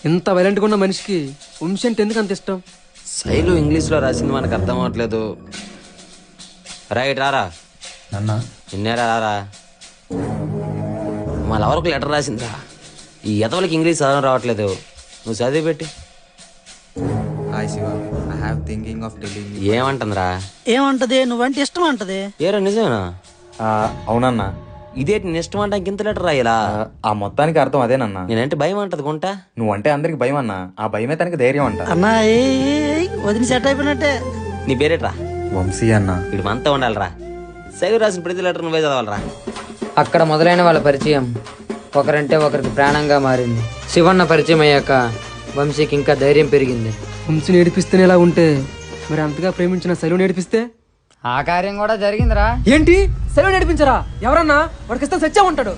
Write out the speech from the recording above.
ఇంత వైలెంట్గా ఉన్న మనిషికి వంశీ అంటే ఎందుకు అంత ఇష్టం? శైలు ఇంగ్లీష్లో రాసింది మనకు అర్థం అవ్వట్లేదు. రైట్ రారా అన్నా నిన్నేరా రారా. మా లవర్కు లెటర్ రాసిందా. ఈ ఎదవలకి ఇంగ్లీష్ చదవడం రావట్లేదు, నువ్వు చదివి పెట్టి. Hi Shiva, I have thinking of telling you. ఏమంటుందిరా? ఏమంటది? నువ్వంటే ఇష్టం అంటది. ఏరా నిజమేనా? అవునన్నా. ఇదేంటి నేను ఇష్టం అంటే ఇంత లెటర్ రాయలా? ఆ మొత్తానికి అర్థం అదేనన్నా. నేనంటే భయం అంటది కొంటా. నువ్వంటే అందరికి భయం అన్నా, ఆ భయమే తనకి ధైర్యం అంట. అన్నా వదిలి సెట్ అయిపోయినట్టే. నీ పేరేట్రా? వంశీ అన్న. వీడు మనతో ఉండాలిరా. శైలు రాసిన ప్రతి లెటర్ నువ్వే చదవాలరా. అక్కడ మొదలైన వాళ్ళ పరిచయం ఒకరంటే ఒకరికి ప్రాణంగా మారింది. శివన్న పరిచయం అయ్యాక వంశీకి ఇంకా ధైర్యం పెరిగింది. వంశీని ఏడిపిస్తేనే ఇలా ఉంటే మరి అంతగా ప్రేమించిన శైలుని ఏడిపిస్తే? ఆ కార్యం కూడా జరిగిందిరా. ఏంటి శైలుని ఏడిపించరా? ఎవరన్నా వాడికి ఇస్తే సచ్చా ఉంటాడు.